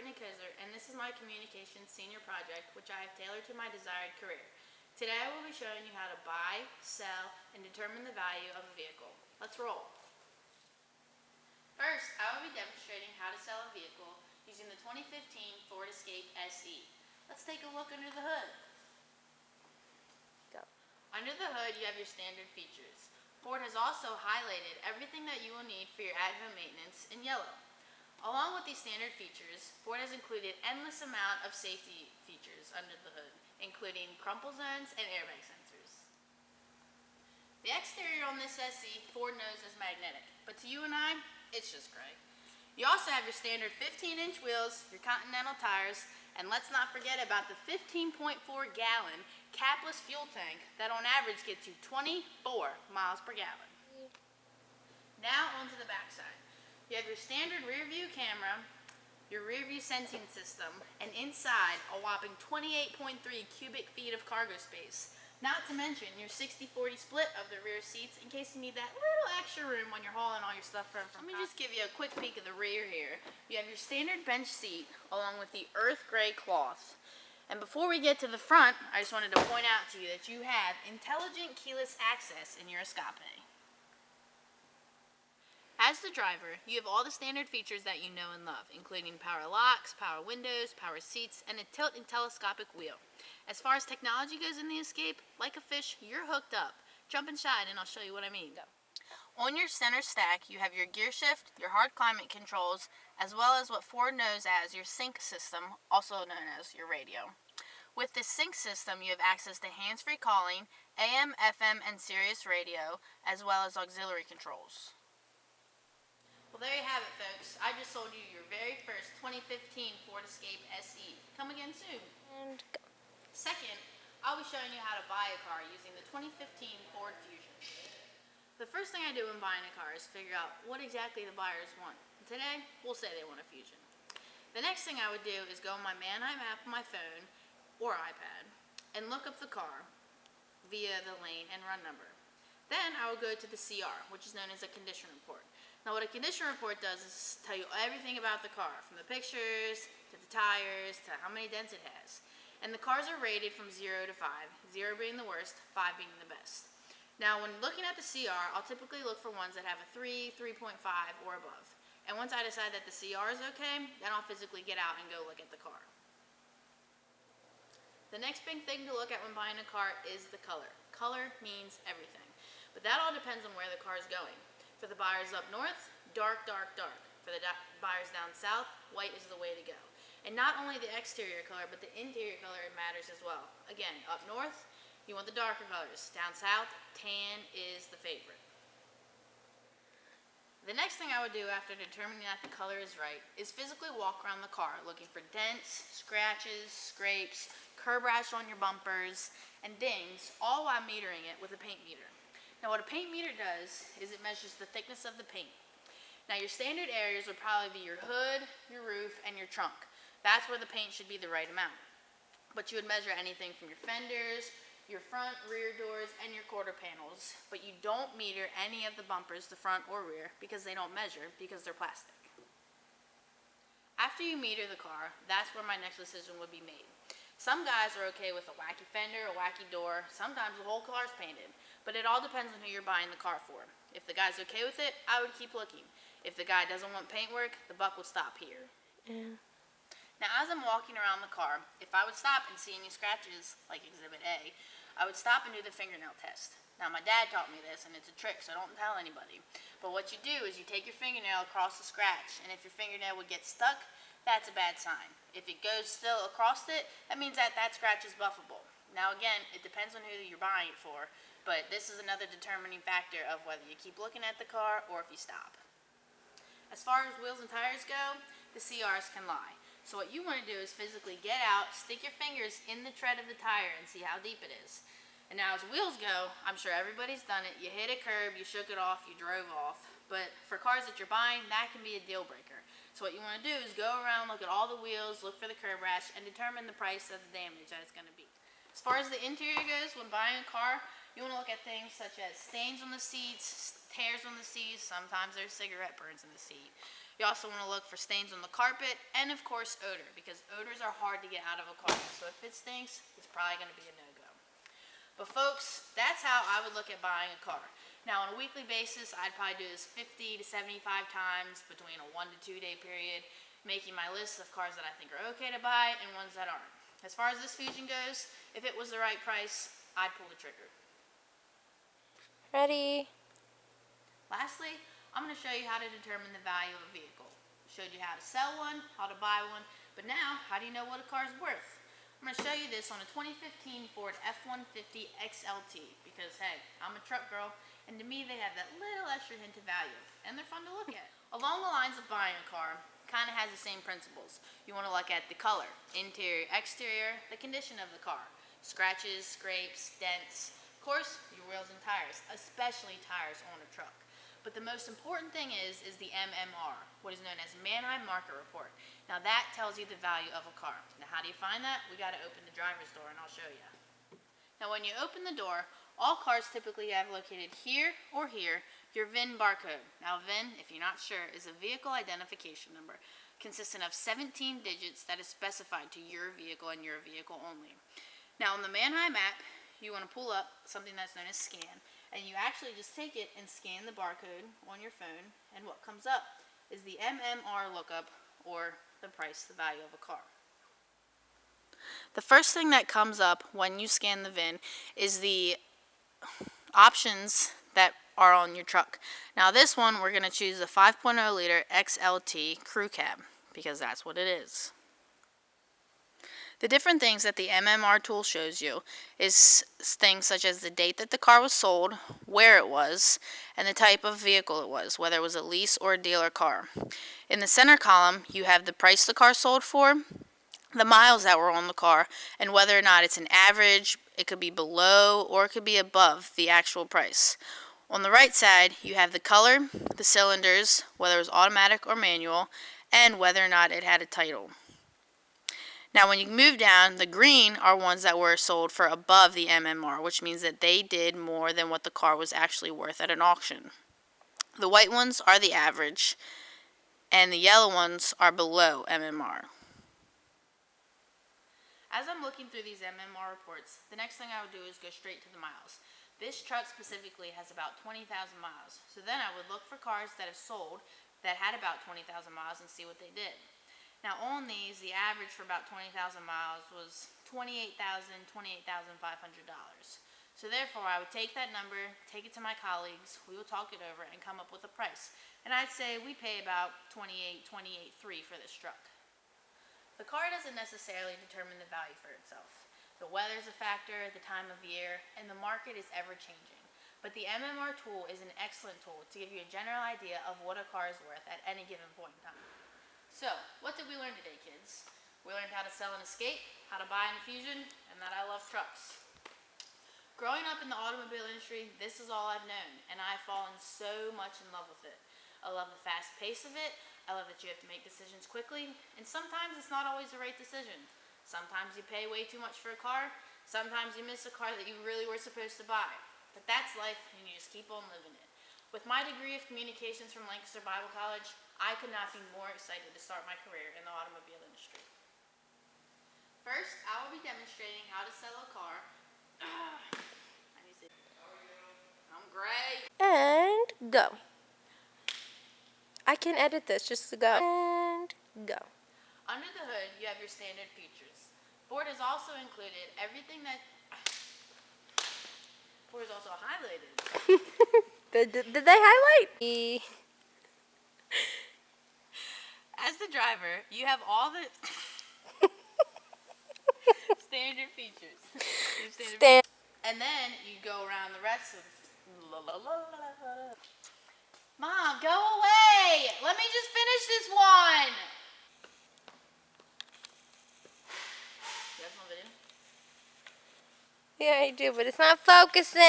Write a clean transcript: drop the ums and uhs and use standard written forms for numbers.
Courtney, and this is my communications senior project, which I have tailored to my desired career. Today I will be showing you how to buy, sell, and determine the value of a vehicle. Let's roll. First, I will be demonstrating how to sell a vehicle using the 2015 Ford Escape SE. Let's take a look under the hood. Go. Under the hood, you have your standard features. Ford has also highlighted everything that you will need for your at-home maintenance in yellow. Along with these standard features, Ford has included endless amount of safety features under the hood, including crumple zones and airbag sensors. The exterior on this SE, Ford knows is magnetic, but to you and I, it's just gray. You also have your standard 15-inch wheels, your Continental tires, and let's not forget about the 15.4-gallon capless fuel tank that on average gets you 24 miles per gallon. Now onto the backside. You have your standard rear view camera, your rear view sensing system, and inside a whopping 28.3 cubic feet of cargo space. Not to mention your 60-40 split of the rear seats in case you need that little extra room when you're hauling all your stuff from. Let me just give you a quick peek of the rear here. You have your standard bench seat along with the earth gray cloth. And before we get to the front, I just wanted to point out to you that you have intelligent keyless access in your Escape. As the driver, you have all the standard features that you know and love, including power locks, power windows, power seats, and a tilt and telescopic wheel. As far as technology goes in the Escape, like a fish, you're hooked up. Jump inside and I'll show you what I mean. Go. On your center stack, you have your gear shift, your hard climate controls, as well as what Ford knows as your sync system, also known as your radio. With this sync system, you have access to hands-free calling, AM, FM, and Sirius radio, as well as auxiliary controls. Well, there you have it, folks. I just sold you your very first 2015 Ford Escape SE. Come again soon. And go. Second, I'll be showing you how to buy a car using the 2015 Ford Fusion. The first thing I do when buying a car is figure out what exactly the buyers want. And today, we'll say they want a Fusion. The next thing I would do is go on my Manheim app on my phone or iPad and look up the car via the lane and run number. Then I will go to the CR, which is known as a condition report. Now what a condition report does is tell you everything about the car, from the pictures, to the tires, to how many dents it has. And the cars are rated from 0 to 5, 0 being the worst, 5 being the best. Now when looking at the CR, I'll typically look for ones that have a 3, 3.5, or above. And once I decide that the CR is okay, then I'll physically get out and go look at the car. The next big thing to look at when buying a car is the color. Color means everything. But that all depends on where the car is going. For the buyers up north, dark, dark, dark. For the buyers down south, white is the way to go. And not only the exterior color, but the interior color matters as well. Again, up north, you want the darker colors. Down south, tan is the favorite. The next thing I would do after determining that the color is right is physically walk around the car looking for dents, scratches, scrapes, curb rash on your bumpers, and dings, all while metering it with a paint meter. Now what a paint meter does is it measures the thickness of the paint. Now your standard areas would probably be your hood, your roof, and your trunk. That's where the paint should be the right amount. But you would measure anything from your fenders, your front, rear doors, and your quarter panels. But you don't meter any of the bumpers, the front or rear, because they don't measure, because they're plastic. After you meter the car, that's where my next decision would be made. Some guys are okay with a wacky fender, a wacky door, sometimes the whole car's painted. But it all depends on who you're buying the car for. If the guy's okay with it, I would keep looking. If the guy doesn't want paintwork, the buck will stop here. Yeah. Now as I'm walking around the car, if I would stop and see any scratches, like Exhibit A, I would stop and do the fingernail test. Now my dad taught me this, and it's a trick, so don't tell anybody. But what you do is you take your fingernail across the scratch, and if your fingernail would get stuck, that's a bad sign. If it goes still across it, that means that that scratch is buffable. Now again, it depends on who you're buying it for, but this is another determining factor of whether you keep looking at the car or if you stop. As far as wheels and tires go, the CRs can lie. So what you want to do is physically get out, stick your fingers in the tread of the tire and see how deep it is. And now as wheels go, I'm sure everybody's done it. You hit a curb, you shook it off, you drove off. But for cars that you're buying, that can be a deal breaker. So what you want to do is go around, look at all the wheels, look for the curb rash, and determine the price of the damage that it's going to be. As far as the interior goes, when buying a car, you want to look at things such as stains on the seats, tears on the seats, sometimes there's cigarette burns in the seat. You also want to look for stains on the carpet and, of course, odor, because odors are hard to get out of a car. So if it stinks, it's probably going to be a no-go. But folks, that's how I would look at buying a car. Now, on a weekly basis, I'd probably do this 50 to 75 times between a 1 to 2 day period, making my list of cars that I think are okay to buy and ones that aren't. As far as this Fusion goes, if it was the right price, I'd pull the trigger. Ready? Lastly, I'm going to show you how to determine the value of a vehicle. Showed you how to sell one, how to buy one, but now, how do you know what a car is worth? I'm going to show you this on a 2015 Ford F-150 XLT because, hey, I'm a truck girl, and to me, they have that little extra hint of value, and they're fun to look at. Along the lines of buying a car, kind of has the same principles. You want to look at the color, interior, exterior, the condition of the car, scratches, scrapes, dents, of course, your wheels and tires, especially tires on a truck. But the most important thing is the MMR, what is known as Manheim Market Report. Now that tells you the value of a car. Now how do you find that? We got to open the driver's door and I'll show you. Now when you open the door, all cars typically have located here or here your VIN barcode. Now VIN, if you're not sure, is a vehicle identification number consisting of 17 digits that is specified to your vehicle and your vehicle only. Now on the Manheim app, you want to pull up something that's known as scan. And you actually just take it and scan the barcode on your phone, and what comes up is the MMR lookup, or the price, the value of a car. The first thing that comes up when you scan the VIN is the options that are on your truck. Now this one, we're going to choose the 5.0 liter XLT Crew Cab, because that's what it is. The different things that the MMR tool shows you is things such as the date that the car was sold, where it was, and the type of vehicle it was, whether it was a lease or a dealer car. In the center column, you have the price the car sold for, the miles that were on the car, and whether or not it's an average, it could be below, or it could be above the actual price. On the right side, you have the color, the cylinders, whether it was automatic or manual, and whether or not it had a title. Now when you move down, the green are ones that were sold for above the MMR, which means that they did more than what the car was actually worth at an auction. The white ones are the average, and the yellow ones are below MMR. As I'm looking through these MMR reports, the next thing I would do is go straight to the miles. This truck specifically has about 20,000 miles, so then I would look for cars that have sold that had about 20,000 miles and see what they did. Now on these, the average for about 20,000 miles was $28,500. So therefore, I would take that number, take it to my colleagues, we will talk it over and come up with a price. And I'd say we pay about $28,300 for this truck. The car doesn't necessarily determine the value for itself. The weather is a factor, the time of year, and the market is ever changing. But the MMR tool is an excellent tool to give you a general idea of what a car is worth at any given point in time. So, what did we learn today, kids? We learned how to sell an Escape, how to buy an Fusion, and that I love trucks. Growing up in the automobile industry, this is all I've known, and I've fallen so much in love with it. I love the fast pace of it, I love that you have to make decisions quickly, and sometimes it's not always the right decision. Sometimes you pay way too much for a car, sometimes you miss a car that you really were supposed to buy. But that's life, and you just keep on living it. With my degree of communications from Lancaster Bible College, I could not be more excited to start my career in the automobile industry. First, I will be demonstrating how to sell a car. I'm great. And go. I can edit this just to go. And go. Under the hood, you have your standard features. Ford has also included everything that... Ford is also highlighted. Did they highlight? As the driver, you have all the standard features. And then you go around the rest of Mom, go away! Let me just finish this one! You have some video? Yeah, I do, but it's not focusing.